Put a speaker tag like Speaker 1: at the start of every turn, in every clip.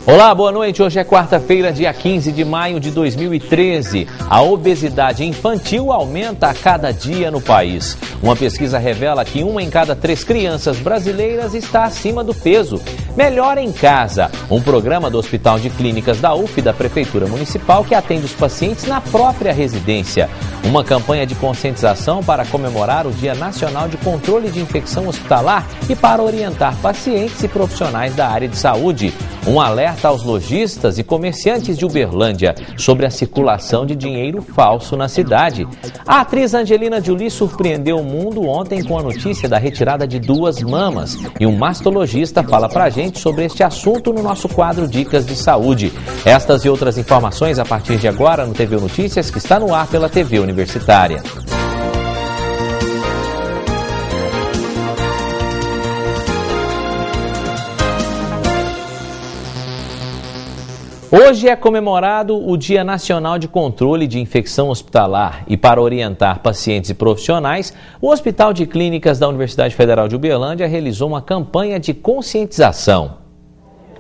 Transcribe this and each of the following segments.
Speaker 1: Olá, boa noite. Hoje é quarta-feira, dia 15 de maio de 2013. A obesidade infantil aumenta a cada dia no país. Uma pesquisa revela que 1 em cada 3 crianças brasileiras está acima do peso. Melhor em Casa, um programa do Hospital de Clínicas da UF da Prefeitura Municipal que atende os pacientes na própria residência. Uma campanha de conscientização para comemorar o Dia Nacional de Controle de Infecção Hospitalar e para orientar pacientes e profissionais da área de saúde. Um alerta aos lojistas e comerciantes de Uberlândia sobre a circulação de dinheiro falso na cidade. A atriz Angelina Jolie surpreendeu o mundo ontem com a notícia da retirada de 2 mamas. E um mastologista fala pra gente sobre este assunto no nosso quadro Dicas de Saúde. Estas e outras informações a partir de agora no TV Notícias, que está no ar pela TV Universitária. Hoje é comemorado o Dia Nacional de Controle de Infecção Hospitalar e para orientar pacientes e profissionais, o Hospital de Clínicas da Universidade Federal de Uberlândia realizou uma campanha de conscientização.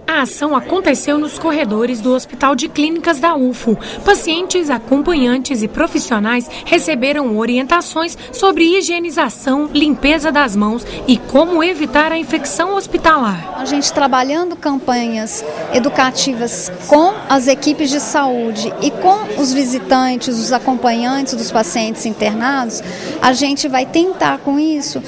Speaker 2: A ação aconteceu nos corredores do Hospital de Clínicas da UFO. Pacientes, acompanhantes e profissionais receberam orientações sobre higienização, limpeza das mãos e como evitar a infecção hospitalar.
Speaker 3: A gente trabalhando campanhas educativas com as equipes de saúde e com os visitantes, os acompanhantes dos pacientes internados, a gente vai tentar com isso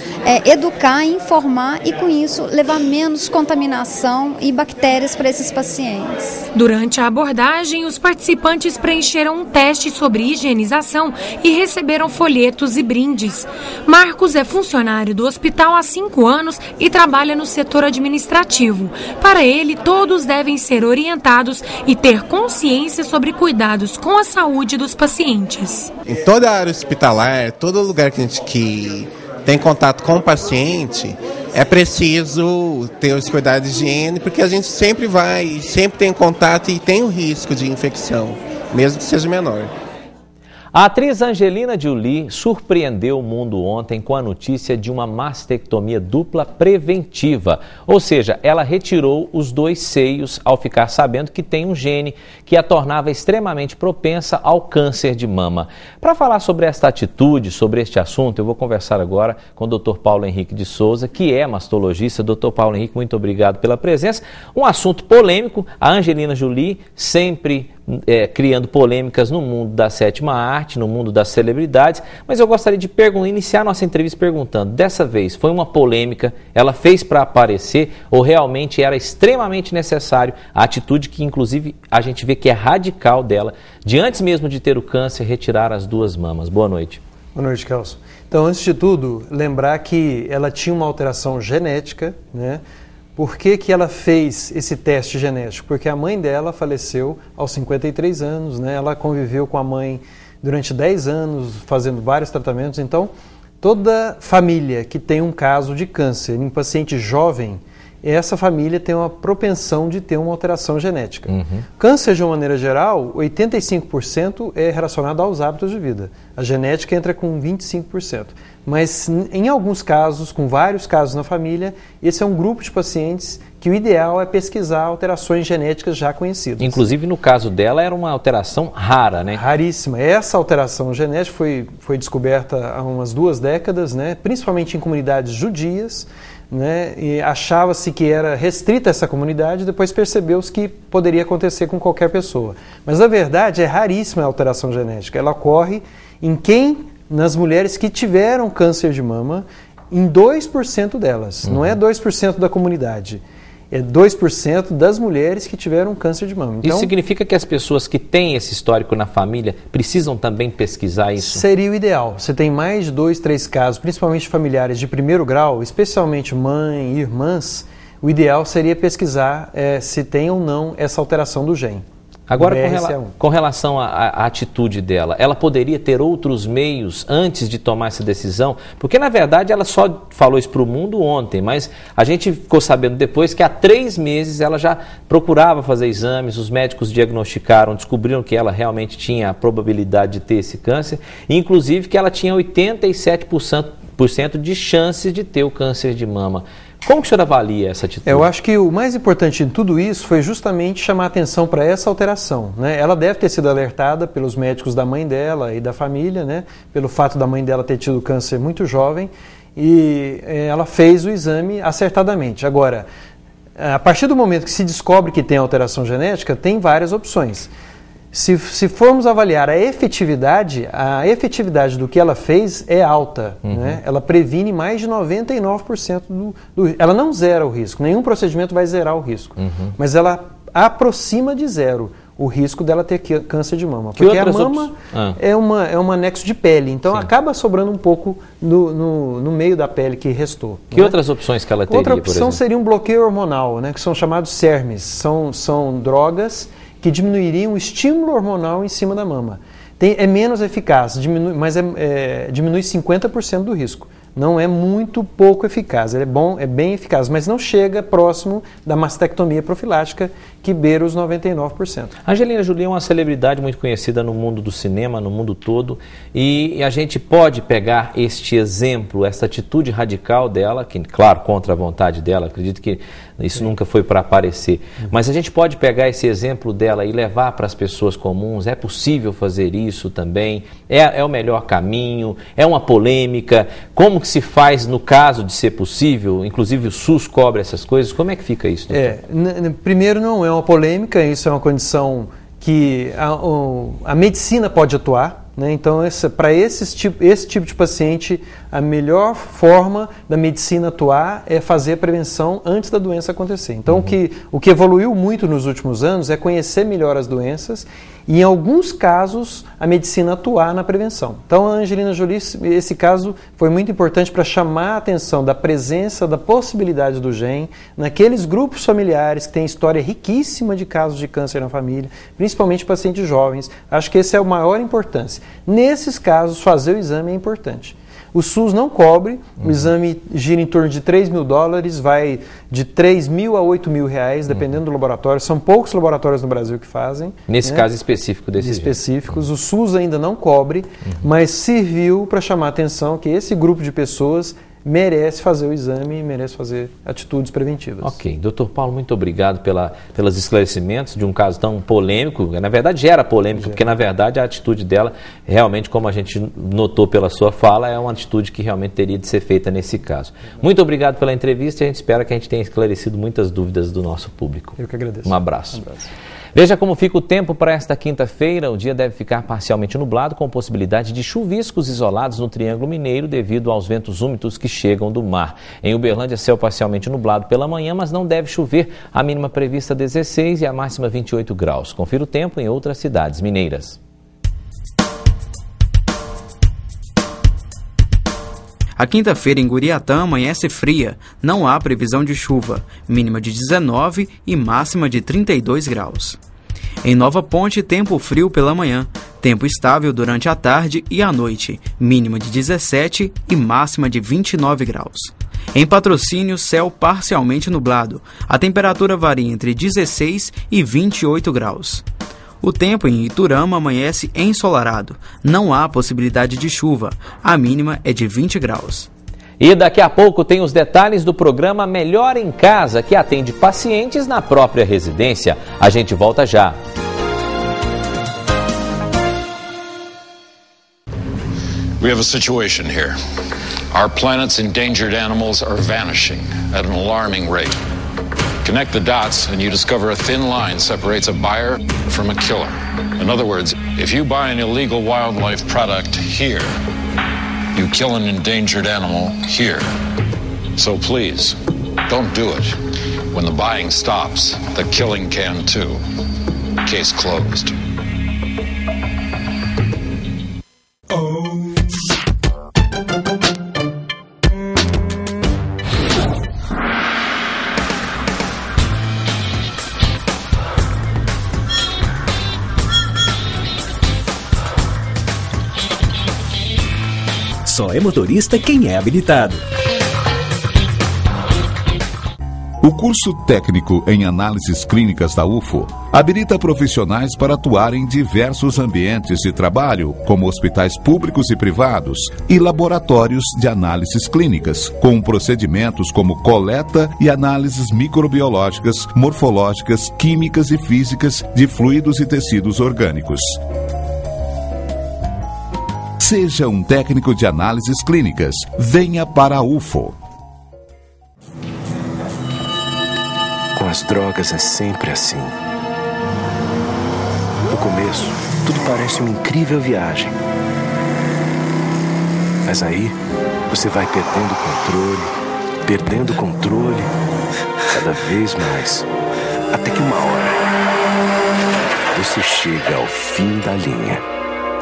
Speaker 3: educar, informar e com isso levar menos contaminação e bactérias para esses pacientes.
Speaker 2: Durante a abordagem, os participantes preencheram um teste sobre higienização e receberam folhetos e brindes. Marcos é funcionário do hospital há 5 anos e trabalha no setor administrativo. Para ele, todos devem ser orientados e ter consciência sobre cuidados com a saúde dos pacientes.
Speaker 4: Em toda a área hospitalar, todo lugar que a gente tem contato com o paciente, é preciso ter os cuidados de higiene, porque a gente sempre tem contato e tem o risco de infecção, mesmo que seja menor.
Speaker 1: A atriz Angelina Jolie surpreendeu o mundo ontem com a notícia de uma mastectomia dupla preventiva. Ou seja, ela retirou os 2 seios ao ficar sabendo que tem um gene que a tornava extremamente propensa ao câncer de mama. Para falar sobre esta atitude, sobre este assunto, eu vou conversar agora com o Dr. Paulo Henrique de Souza, que é mastologista. Dr. Paulo Henrique, muito obrigado pela presença. Um assunto polêmico, a Angelina Jolie sempre criando polêmicas no mundo da 7ª arte, no mundo das celebridades, mas eu gostaria de iniciar nossa entrevista perguntando, dessa vez foi uma polêmica, ela fez para aparecer ou realmente era extremamente necessário a atitude que inclusive a gente vê que é radical dela, de antes mesmo de ter o câncer, retirar as 2 mamas? Boa noite.
Speaker 5: Boa noite, Kelson. Então, antes de tudo, lembrar que ela tinha uma alteração genética, né? Por que ela fez esse teste genético? Porque a mãe dela faleceu aos 53 anos, né? Ela conviveu com a mãe durante 10 anos, fazendo vários tratamentos. Então, toda família que tem um caso de câncer em um paciente jovem, essa família tem uma propensão de ter uma alteração genética. Câncer, de uma maneira geral, 85% é relacionado aos hábitos de vida. A genética entra com 25%. Mas, em alguns casos, com vários casos na família, esse é um grupo de pacientes que o ideal é pesquisar alterações genéticas já conhecidas.
Speaker 1: Inclusive, no caso dela, era uma alteração rara, né?
Speaker 5: Raríssima. Essa alteração genética foi descoberta há umas 2 décadas, né? Principalmente em comunidades judias, né? E achava-se que era restrita essa comunidade, depois percebeu-se que poderia acontecer com qualquer pessoa. Mas, na verdade, é raríssima a alteração genética. Ela ocorre nas mulheres que tiveram câncer de mama, em 2% delas. Não é 2% da comunidade. É 2% das mulheres que tiveram câncer de mama. Então,
Speaker 1: isso significa que as pessoas que têm esse histórico na família precisam também pesquisar isso?
Speaker 5: Seria o ideal. Você tem mais de 2, 3 casos, principalmente familiares de 1º grau, especialmente mãe e irmãs, o ideal seria pesquisar se tem ou não essa alteração do gene.
Speaker 1: Agora, com relação à atitude dela, ela poderia ter outros meios antes de tomar essa decisão? Porque, na verdade, ela só falou isso para o mundo ontem, mas a gente ficou sabendo depois que há 3 meses ela já procurava fazer exames, os médicos diagnosticaram, descobriram que ela realmente tinha a probabilidade de ter esse câncer, e inclusive que ela tinha 87% 20% de chances de ter o câncer de mama. Como que o senhor avalia essa atitude?
Speaker 5: Eu acho que o mais importante em tudo isso foi justamente chamar atenção para essa alteração, né? Ela deve ter sido alertada pelos médicos da mãe dela e da família, né? Pelo fato da mãe dela ter tido câncer muito jovem, e ela fez o exame acertadamente. Agora, a partir do momento que se descobre que tem alteração genética, tem várias opções. Se formos avaliar a efetividade do que ela fez é alta. Né? Ela previne mais de 99% ela não zera o risco, nenhum procedimento vai zerar o risco, mas ela aproxima de zero o risco dela ter câncer de mama. Porque a mama é um anexo de pele, então acaba sobrando um pouco no meio da pele que restou.
Speaker 1: Que outras opções que ela teria,
Speaker 5: outra opção seria um bloqueio hormonal, né, que são chamados SERMs, são drogas que diminuiriam o estímulo hormonal em cima da mama. É menos eficaz, mas diminui 50% do risco. Não é muito pouco eficaz, ele é bem eficaz, mas não chega próximo da mastectomia profilática, que beira os 99%.
Speaker 1: Angelina Jolie é uma celebridade muito conhecida no mundo do cinema, no mundo todo, e a gente pode pegar este exemplo, essa atitude radical dela, que, claro, contra a vontade dela, acredito que isso nunca foi para aparecer, mas a gente pode pegar esse exemplo dela e levar para as pessoas comuns. É possível fazer isso também? É o melhor caminho? É uma polêmica? Como que se faz no caso de ser possível? Inclusive o SUS cobre essas coisas. Como é que fica isso, doutor?
Speaker 5: Primeiro, não é uma polêmica, isso é uma condição que a medicina pode atuar. Né? Então, para esse tipo de paciente, a melhor forma da medicina atuar é fazer a prevenção antes da doença acontecer. Então, o que evoluiu muito nos últimos anos é conhecer melhor as doenças e, em alguns casos, a medicina atuar na prevenção. Então, a Angelina Jolie, esse caso foi muito importante para chamar a atenção da presença, da possibilidade do gene naqueles grupos familiares que têm história riquíssima de casos de câncer na família, principalmente pacientes jovens. Acho que esse é a maior importância. Nesses casos, fazer o exame é importante. O SUS não cobre, o exame gira em torno de $3.000, vai de R$3.000 a R$8.000, dependendo do laboratório. São poucos laboratórios no Brasil que fazem.
Speaker 1: Nesse caso específico desse
Speaker 5: específicos. O SUS ainda não cobre, mas serviu para chamar a atenção que esse grupo de pessoas merece fazer o exame e merece fazer atitudes preventivas.
Speaker 1: Ok. Doutor Paulo, muito obrigado pelos esclarecimentos de um caso tão polêmico. Na verdade, gera polêmica, porque na verdade a atitude dela, realmente, como a gente notou pela sua fala, é uma atitude que realmente teria de ser feita nesse caso. Muito obrigado pela entrevista e a gente espera que a gente tenha esclarecido muitas dúvidas do nosso público.
Speaker 5: Eu que agradeço.
Speaker 1: Um abraço. Veja como fica o tempo para esta quinta-feira. O dia deve ficar parcialmente nublado, com possibilidade de chuviscos isolados no Triângulo Mineiro devido aos ventos úmidos que chegam do mar. Em Uberlândia, céu parcialmente nublado pela manhã, mas não deve chover. A mínima prevista 16 e a máxima 28 graus. Confira o tempo em outras cidades mineiras.
Speaker 6: A quinta-feira em Guriatã amanhece fria, não há previsão de chuva, mínima de 19 e máxima de 32 graus. Em Nova Ponte, tempo frio pela manhã, tempo estável durante a tarde e a noite, mínima de 17 e máxima de 29 graus. Em Patrocínio, céu parcialmente nublado, a temperatura varia entre 16 e 28 graus. O tempo em Iturama amanhece ensolarado, não há possibilidade de chuva, a mínima é de 20 graus.
Speaker 1: E daqui a pouco tem os detalhes do programa Melhor em Casa, que atende pacientes na própria residência. A gente volta já.
Speaker 7: We have a situation here. Our planet's endangered animals are vanishing at an alarming rate. Connect the dots and you discover a thin line separates a buyer from a killer. In other words, if you buy an illegal wildlife product here, you kill an endangered animal here. So please, don't do it. When the buying stops, the killing can too. Case closed.
Speaker 8: Só é motorista quem é habilitado. O curso técnico em análises clínicas da UFO habilita profissionais para atuar em diversos ambientes de trabalho, como hospitais públicos e privados, e laboratórios de análises clínicas, com procedimentos como coleta e análises microbiológicas, morfológicas, químicas e físicas de fluidos e tecidos orgânicos. Seja um técnico de análises clínicas. Venha para a UFO.
Speaker 9: Com as drogas é sempre assim. No começo, tudo parece uma incrível viagem. Mas aí, você vai perdendo o controle, cada vez mais. Até que uma hora, você chega ao fim da linha.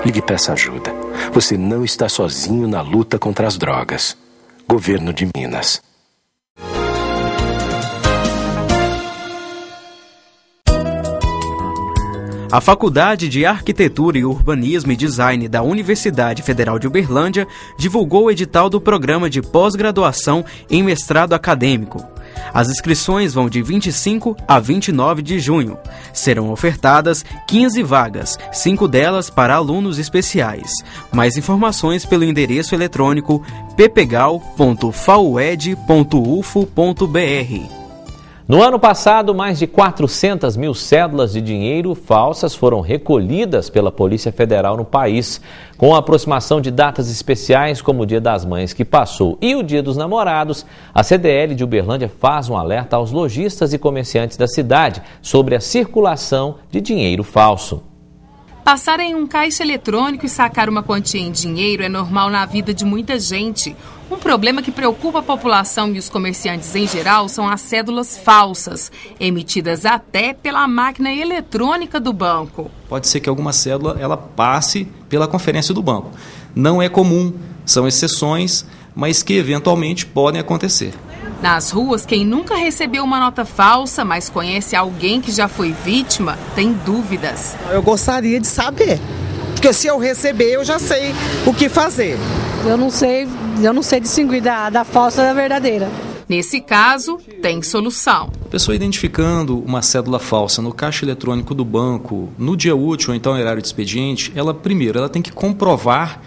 Speaker 9: Ligue e peça ajuda. Você não está sozinho na luta contra as drogas. Governo de Minas.
Speaker 6: A Faculdade de Arquitetura e Urbanismo e Design da Universidade Federal de Uberlândia divulgou o edital do programa de pós-graduação em mestrado acadêmico. As inscrições vão de 25 a 29 de junho. Serão ofertadas 15 vagas, 5 delas para alunos especiais. Mais informações pelo endereço eletrônico ppegal.faued.ufo.br.
Speaker 1: No ano passado, mais de 400 mil cédulas de dinheiro falsas foram recolhidas pela Polícia Federal no país. Com a aproximação de datas especiais como o Dia das Mães que passou e o Dia dos Namorados, a CDL de Uberlândia faz um alerta aos lojistas e comerciantes da cidade sobre a circulação de dinheiro falso.
Speaker 10: Passar em um caixa eletrônico e sacar uma quantia em dinheiro é normal na vida de muita gente. Um problema que preocupa a população e os comerciantes em geral são as cédulas falsas, emitidas até pela máquina eletrônica do banco.
Speaker 11: Pode ser que alguma cédula ela passe pela conferência do banco. Não é comum, são exceções, mas que eventualmente podem acontecer.
Speaker 10: Nas ruas, quem nunca recebeu uma nota falsa, mas conhece alguém que já foi vítima, tem dúvidas.
Speaker 12: Eu gostaria de saber, porque se eu receber, eu já sei o que fazer.
Speaker 13: Eu não sei distinguir da falsa da verdadeira.
Speaker 10: Nesse caso, tem solução.
Speaker 11: A pessoa identificando uma cédula falsa no caixa eletrônico do banco, no dia útil ou então no horário de expediente, ela tem que comprovar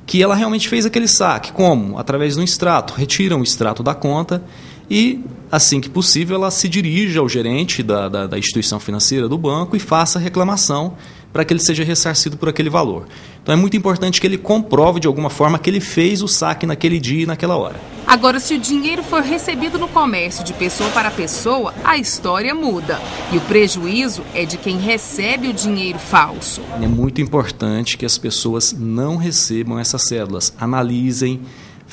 Speaker 11: que ela realmente fez aquele saque. Como? Através de um extrato. Retira um extrato da conta e, assim que possível, ela se dirige ao gerente da instituição financeira do banco e faça a reclamação para que ele seja ressarcido por aquele valor. Então é muito importante que ele comprove de alguma forma que ele fez o saque naquele dia e naquela hora.
Speaker 10: Agora, se o dinheiro for recebido no comércio de pessoa para pessoa, a história muda. E o prejuízo é de quem recebe o dinheiro falso.
Speaker 11: É muito importante que as pessoas não recebam essas cédulas. Analisem,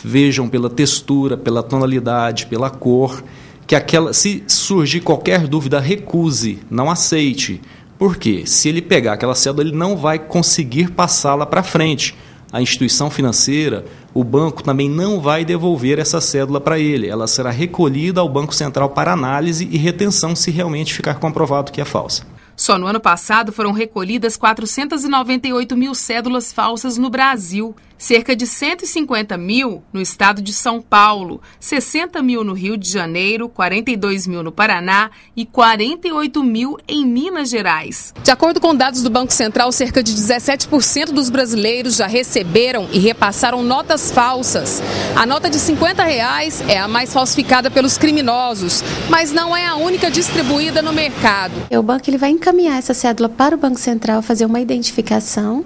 Speaker 11: vejam pela textura, pela tonalidade, pela cor, que se surgir qualquer dúvida, recuse, não aceite. Por quê? Se ele pegar aquela cédula, ele não vai conseguir passá-la para frente. A instituição financeira, o banco também não vai devolver essa cédula para ele. Ela será recolhida ao Banco Central para análise e retenção se realmente ficar comprovado que é falsa.
Speaker 10: Só no ano passado foram recolhidas 498 mil cédulas falsas no Brasil, cerca de 150 mil no estado de São Paulo, 60 mil no Rio de Janeiro, 42 mil no Paraná e 48 mil em Minas Gerais. De acordo com dados do Banco Central, cerca de 17% dos brasileiros já receberam e repassaram notas falsas. A nota de R$50 é a mais falsificada pelos criminosos, mas não é a única distribuída no mercado.
Speaker 14: O banco ele vai encaminhar essa cédula para o Banco Central, fazer uma identificação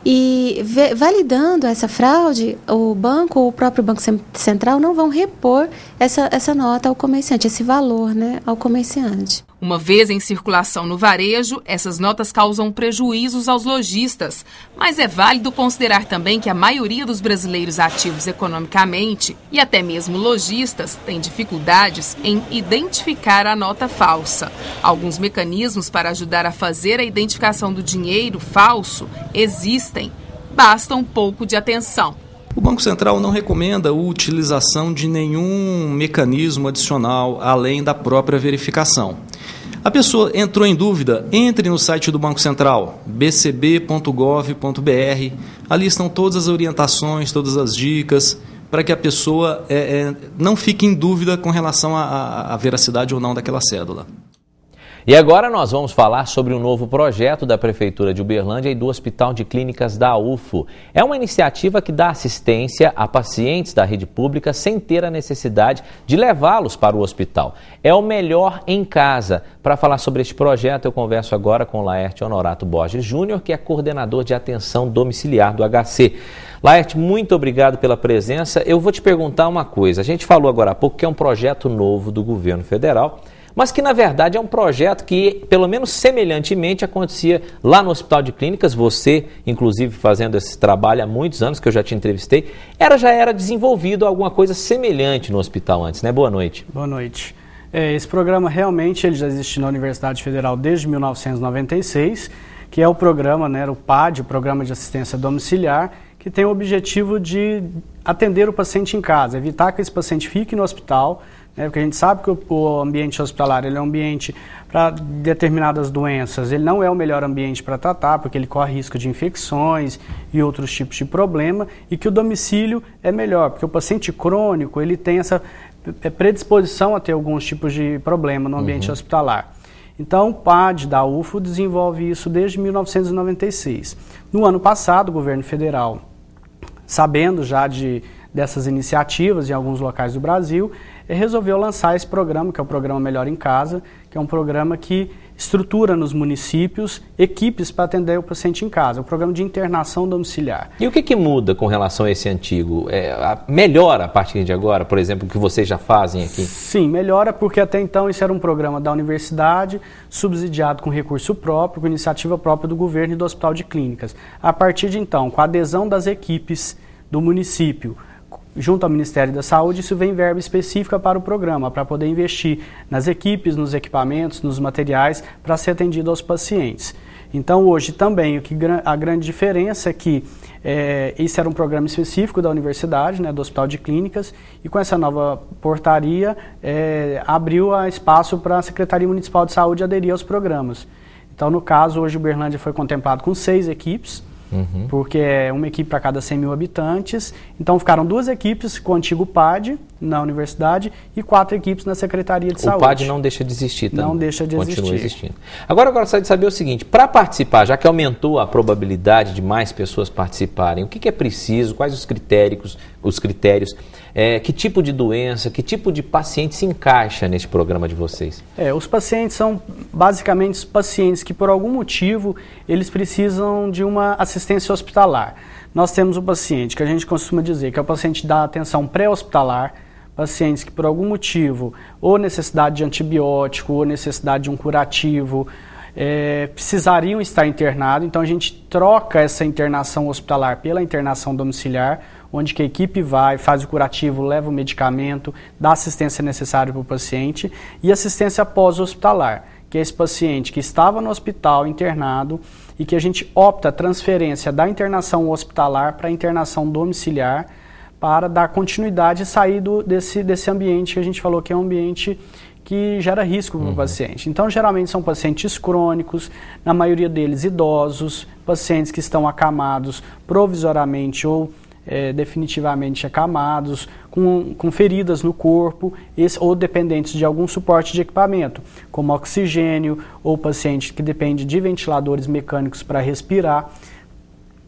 Speaker 14: e validando essa fraude, o banco ou o próprio Banco Central não vão repor essa nota ao comerciante, esse valor, né, ao comerciante.
Speaker 10: Uma vez em circulação no varejo, essas notas causam prejuízos aos lojistas. Mas é válido considerar também que a maioria dos brasileiros ativos economicamente e até mesmo lojistas têm dificuldades em identificar a nota falsa. Alguns mecanismos para ajudar a fazer a identificação do dinheiro falso existem. Basta um pouco de atenção.
Speaker 11: O Banco Central não recomenda a utilização de nenhum mecanismo adicional além da própria verificação. A pessoa entrou em dúvida, entre no site do Banco Central, bcb.gov.br. Ali estão todas as orientações, todas as dicas. para que a pessoa não fique em dúvida com relação à veracidade ou não daquela cédula.
Speaker 1: E agora nós vamos falar sobre um novo projeto da Prefeitura de Uberlândia e do Hospital de Clínicas da UFO. É uma iniciativa que dá assistência a pacientes da rede pública sem ter a necessidade de levá-los para o hospital. É o Melhor em Casa. Para falar sobre este projeto, eu converso agora com Laerte Honorato Borges Júnior, que é coordenador de atenção domiciliar do HC. Laerte, muito obrigado pela presença. Eu vou te perguntar uma coisa. A gente falou agora há pouco que é um projeto novo do governo federal, mas que, na verdade, é um projeto que, pelo menos semelhantemente, acontecia lá no Hospital de Clínicas. Você, inclusive, fazendo esse trabalho há muitos anos, que eu já te entrevistei, já era desenvolvido alguma coisa semelhante no hospital antes, né? Boa noite.
Speaker 15: Boa noite. Esse programa, realmente, ele já existe na Universidade Federal desde 1996, que é o programa, né, o PAD, o Programa de Assistência Domiciliar, que tem o objetivo de atender o paciente em casa, evitar que esse paciente fique no hospital, porque a gente sabe que o ambiente hospitalar ele é um ambiente para determinadas doenças, ele não é o melhor ambiente para tratar, porque ele corre risco de infecções e outros tipos de problema, e que o domicílio é melhor, porque o paciente crônico ele tem essa predisposição a ter alguns tipos de problema no ambiente hospitalar. Então, o PAD da UFO desenvolve isso desde 1996. No ano passado, o governo federal, sabendo já dessas iniciativas em alguns locais do Brasil, resolveu lançar esse programa, que é o Programa Melhor em Casa, que é um programa que estrutura nos municípios equipes para atender o paciente em casa, um programa de internação domiciliar.
Speaker 1: E o que muda com relação a esse antigo? Melhora a partir de agora, por exemplo, o que vocês já fazem aqui?
Speaker 15: Sim, melhora porque até então isso era um programa da universidade, subsidiado com recurso próprio, com iniciativa própria do governo e do Hospital de Clínicas. A partir de então, com a adesão das equipes do município, junto ao Ministério da Saúde, isso vem verba específica para o programa, para poder investir nas equipes, nos equipamentos, nos materiais, para ser atendido aos pacientes. Então, hoje também, a grande diferença é que esse era um programa específico da universidade, né, do Hospital de Clínicas, e com essa nova portaria, abriu espaço para a Secretaria Municipal de Saúde aderir aos programas. Então, no caso, hoje o Uberlândia foi contemplado com 6 equipes, porque é uma equipe para cada 100 mil habitantes. Então ficaram 2 equipes com o antigo PAD na universidade e 4 equipes na Secretaria de Saúde.
Speaker 1: O PAD não deixa de existir também.
Speaker 15: Não deixa de existir.
Speaker 1: Continua existindo. Agora eu gostaria de saber o seguinte, para participar, já que aumentou a probabilidade de mais pessoas participarem, o que é preciso, quais os critérios, que tipo de doença, que tipo de paciente se encaixa nesse programa de vocês?
Speaker 15: Os pacientes são basicamente os pacientes que por algum motivo eles precisam de uma assistência hospitalar. Nós temos o paciente que a gente costuma dizer que é o paciente da atenção pré-hospitalar, pacientes que por algum motivo, ou necessidade de antibiótico, ou necessidade de um curativo, precisariam estar internados. Então a gente troca essa internação hospitalar pela internação domiciliar, onde que a equipe vai, faz o curativo, leva o medicamento, dá a assistência necessária para o paciente, e assistência pós-hospitalar, que é esse paciente que estava no hospital internado e que a gente opta a transferência da internação hospitalar para a internação domiciliar para dar continuidade e sair desse ambiente que a gente falou que é um ambiente que gera risco para o paciente. Então, geralmente são pacientes crônicos, na maioria deles idosos, pacientes que estão acamados provisoriamente ou definitivamente acamados, com feridas no corpo, ou dependentes de algum suporte de equipamento, como oxigênio, ou paciente que depende de ventiladores mecânicos para respirar.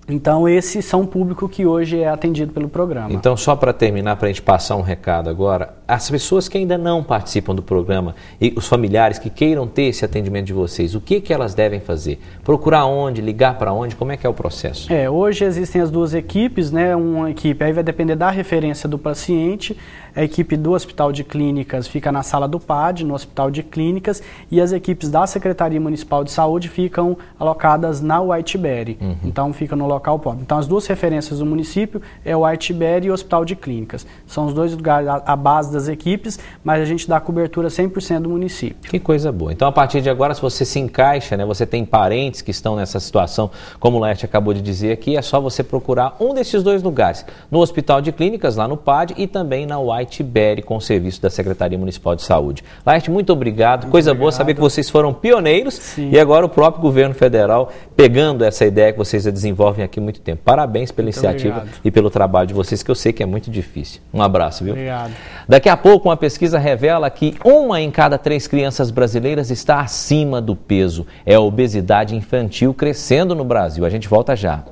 Speaker 15: Então, esses são o público que hoje é atendido pelo programa.
Speaker 1: Então, só para terminar, para a gente passar um recado agora, as pessoas que ainda não participam do programa e os familiares que queiram ter esse atendimento de vocês, o que elas devem fazer? Procurar onde? Ligar para onde? Como é que é o processo?
Speaker 15: Hoje existem as 2 equipes, né? Uma equipe aí vai depender da referência do paciente. A equipe do Hospital de Clínicas fica na sala do PAD, no Hospital de Clínicas, e as equipes da Secretaria Municipal de Saúde ficam alocadas na Whiteberry. Então, fica no local próprio. Então, as 2 referências do município é o Whiteberry e o Hospital de Clínicas. São os 2 lugares, a base determinadas equipes, mas a gente dá cobertura 100% do município.
Speaker 1: Que coisa boa. Então, a partir de agora, se você se encaixa, né, você tem parentes que estão nessa situação, como o Laerte acabou de dizer aqui, é só você procurar um desses dois lugares, no Hospital de Clínicas, lá no PAD, e também na White Berry, com o serviço da Secretaria Municipal de Saúde. Laerte, muito obrigado. Coisa boa saber que vocês foram pioneiros. Sim. E agora o próprio governo federal pegando essa ideia que vocês desenvolvem aqui há muito tempo. Parabéns pela iniciativa e pelo trabalho de vocês, que eu sei que é muito difícil. Um abraço, viu?
Speaker 15: Obrigado.
Speaker 1: Daqui a pouco, uma pesquisa revela que 1 em cada 3 crianças brasileiras está acima do peso. É a obesidade infantil crescendo no Brasil. A gente volta já.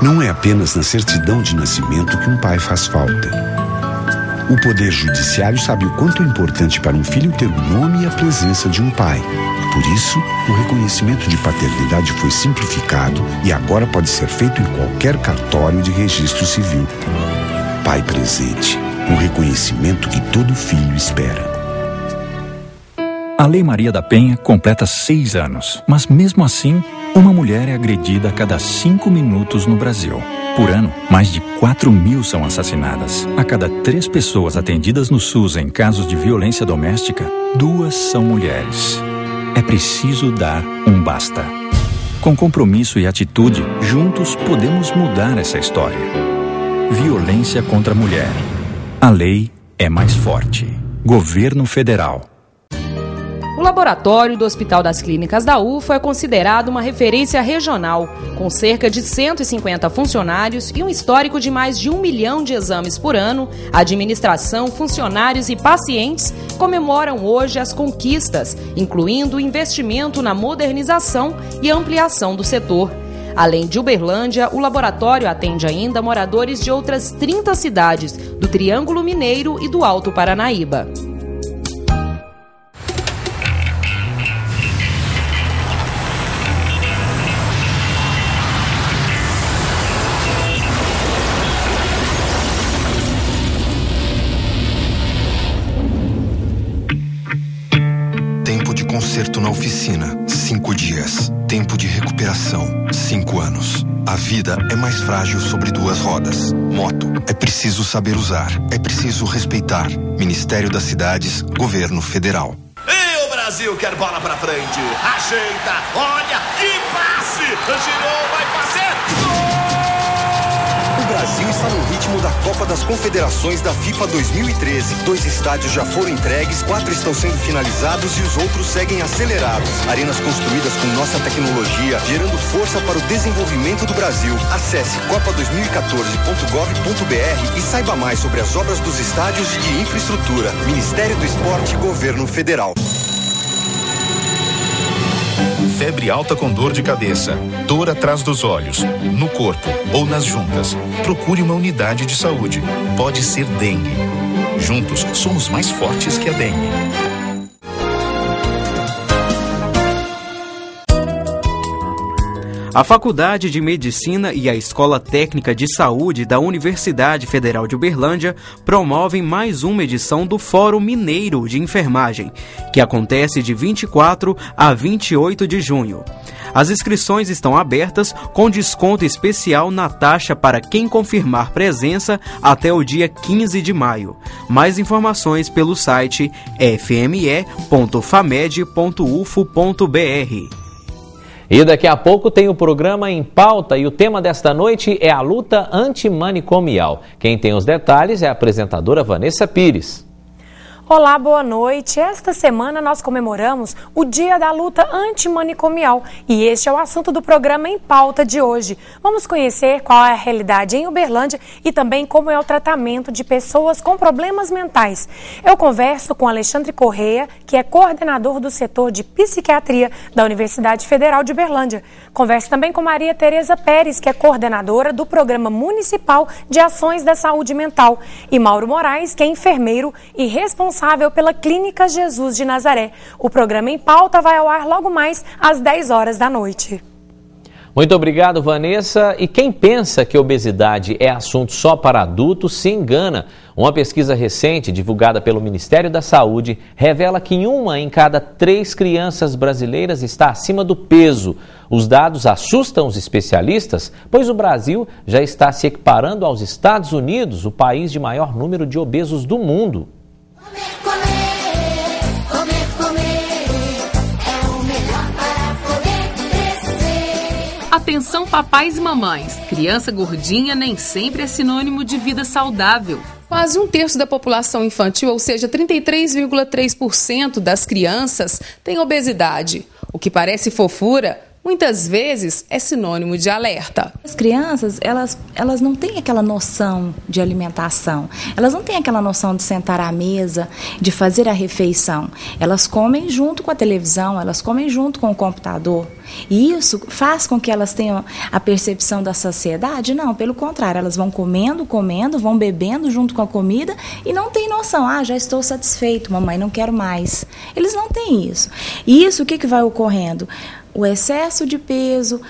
Speaker 16: Não é apenas na certidão de nascimento que um pai faz falta. O Poder Judiciário sabe o quanto é importante para um filho ter o nome e a presença de um pai. Por isso, o reconhecimento de paternidade foi simplificado e agora pode ser feito em qualquer cartório de registro civil. Pai presente, um reconhecimento que todo filho espera.
Speaker 17: A Lei Maria da Penha completa 6 anos, mas mesmo assim, uma mulher é agredida a cada 5 minutos no Brasil. Por ano, mais de 4.000 são assassinadas. A cada 3 pessoas atendidas no SUS em casos de violência doméstica, 2 são mulheres. É preciso dar um basta. Com compromisso e atitude, juntos podemos mudar essa história. Violência contra a mulher. A lei é mais forte. Governo Federal.
Speaker 18: O laboratório do Hospital das Clínicas da UFO é considerado uma referência regional, com cerca de 150 funcionários e um histórico de mais de 1 milhão de exames por ano. A administração, funcionários e pacientes comemoram hoje as conquistas, incluindo o investimento na modernização e ampliação do setor. Além de Uberlândia, o laboratório atende ainda moradores de outras 30 cidades, do Triângulo Mineiro e do Alto Paranaíba.
Speaker 19: Conserto na oficina, 5 dias. Tempo de recuperação, 5 anos. A vida é mais frágil sobre 2 rodas. Moto, é preciso saber usar, é preciso respeitar. Ministério das Cidades, Governo Federal.
Speaker 20: E o Brasil quer bola pra frente. Ajeita, olha, que passe! Girou, vai fazer gol!
Speaker 21: O Brasil está no ritmo da Copa das Confederações da FIFA 2013. 2 estádios já foram entregues, 4 estão sendo finalizados e os outros seguem acelerados. Arenas construídas com nossa tecnologia, gerando força para o desenvolvimento do Brasil. Acesse copa2014.gov.br e saiba mais sobre as obras dos estádios e de infraestrutura. Ministério do Esporte, Governo Federal.
Speaker 22: Febre alta com dor de cabeça, dor atrás dos olhos, no corpo ou nas juntas. Procure uma unidade de saúde. Pode ser dengue. Juntos, somos mais fortes que a dengue.
Speaker 6: A Faculdade de Medicina e a Escola Técnica de Saúde da Universidade Federal de Uberlândia promovem mais uma edição do Fórum Mineiro de Enfermagem, que acontece de 24 a 28 de junho. As inscrições estão abertas com desconto especial na taxa para quem confirmar presença até o dia 15 de maio. Mais informações pelo site fme.famed.ufo.br.
Speaker 1: E daqui a pouco tem o programa Em Pauta e o tema desta noite é a luta antimanicomial. Quem tem os detalhes é a apresentadora Vanessa Pires.
Speaker 2: Olá, boa noite. Esta semana nós comemoramos o Dia da Luta Antimanicomial e este é o assunto do programa Em Pauta de hoje. Vamos conhecer qual é a realidade em Uberlândia e também como é o tratamento de pessoas com problemas mentais. Eu converso com Alexandre Correia, que é coordenador do setor de psiquiatria da Universidade Federal de Uberlândia. Converso também com Maria Tereza Pérez, que é coordenadora do Programa Municipal de Ações da Saúde Mental, e Mauro Moraes, que é enfermeiro e responsável pela Clínica Jesus de Nazaré. O programa Em Pauta vai ao ar logo mais às 10 horas da noite.
Speaker 1: Muito obrigado, Vanessa. E quem pensa que obesidade é assunto só para adultos se engana. Uma pesquisa recente, divulgada pelo Ministério da Saúde, revela que 1 em cada 3 crianças brasileiras está acima do peso. Os dados assustam os especialistas, pois o Brasil já está se equiparando aos Estados Unidos, o país de maior número de obesos do mundo.
Speaker 10: Atenção, papais e mamães. Criança gordinha nem sempre é sinônimo de vida saudável. Quase 1/3 da população infantil, ou seja, 33,3% das crianças, tem obesidade. O que parece fofura, muitas vezes é sinônimo de alerta.
Speaker 3: As crianças, elas não têm aquela noção de alimentação, elas não têm aquela noção de sentar à mesa, de fazer a refeição. Elas comem junto com a televisão, elas comem junto com o computador. E isso faz com que elas tenham a percepção da saciedade? Não, pelo contrário, elas vão comendo, vão bebendo junto com a comida e não têm noção. Já estou satisfeito, mamãe, não quero mais. Eles não têm isso. E isso, o que vai ocorrendo? O excesso de peso,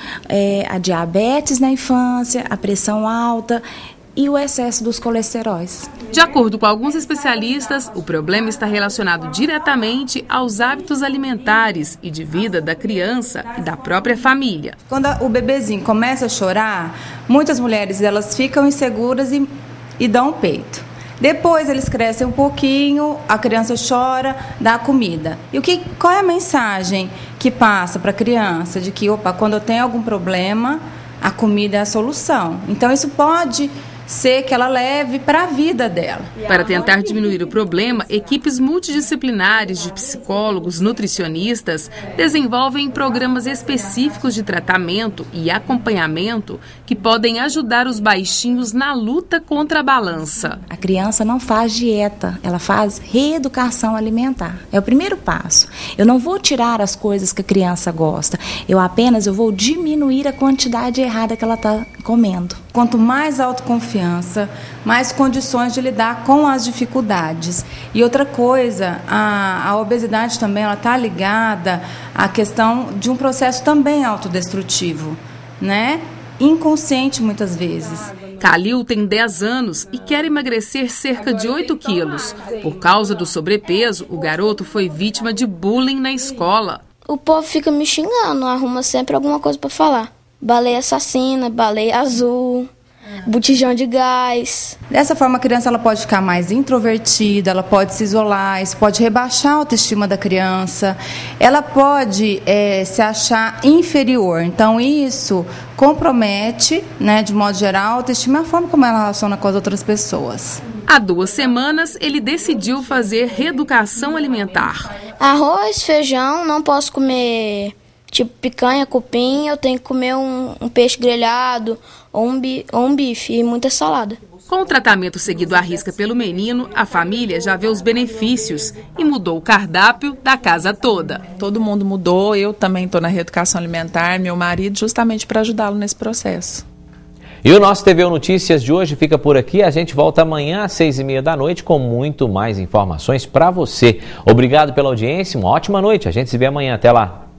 Speaker 3: a diabetes na infância, a pressão alta e o excesso dos colesteróis.
Speaker 10: De acordo com alguns especialistas, o problema está relacionado diretamente aos hábitos alimentares e de vida da criança e da própria família.
Speaker 4: Quando o bebezinho começa a chorar, muitas mulheres elas ficam inseguras e dão o peito. Depois eles crescem um pouquinho, a criança chora, dá comida. E qual é a mensagem que passa para a criança? De que, quando eu tenho algum problema, a comida é a solução. Então isso pode ser que ela leve para a vida dela.
Speaker 10: Para tentar diminuir o problema, equipes multidisciplinares de psicólogos, nutricionistas desenvolvem programas específicos de tratamento e acompanhamento que podem ajudar os baixinhos na luta contra a balança.
Speaker 3: A criança não faz dieta, ela faz reeducação alimentar. É o primeiro passo. Eu não vou tirar as coisas que a criança gosta, eu vou diminuir a quantidade errada que ela está comendo.
Speaker 4: Quanto mais autoconfiança, mais condições de lidar com as dificuldades. E outra coisa, a obesidade também está ligada à questão de um processo também autodestrutivo, né? Inconsciente muitas vezes.
Speaker 10: Calil tem 10 anos e quer emagrecer cerca de 8 quilos. Por causa do sobrepeso, o garoto foi vítima de bullying na escola.
Speaker 23: O povo fica me xingando, arruma sempre alguma coisa para falar. Baleia assassina, baleia azul, botijão de gás.
Speaker 4: Dessa forma, a criança ela pode ficar mais introvertida, ela pode se isolar, isso pode rebaixar a autoestima da criança, ela pode se achar inferior. Então, isso compromete, de modo geral, a autoestima e a forma como ela relaciona com as outras pessoas.
Speaker 10: Há 2 semanas, ele decidiu fazer reeducação alimentar.
Speaker 23: Arroz, feijão, não posso comer... tipo picanha, cupim, eu tenho que comer um peixe grelhado ou um bife e muita salada.
Speaker 10: Com o tratamento seguido à risca pelo menino, a família já vê os benefícios e mudou o cardápio da casa toda.
Speaker 24: Todo mundo mudou, eu também estou na reeducação alimentar, meu marido, justamente para ajudá-lo nesse processo.
Speaker 1: E o nosso TVU Notícias de hoje fica por aqui. A gente volta amanhã às 6h30 da noite com muito mais informações para você. Obrigado pela audiência, uma ótima noite. A gente se vê amanhã. Até lá.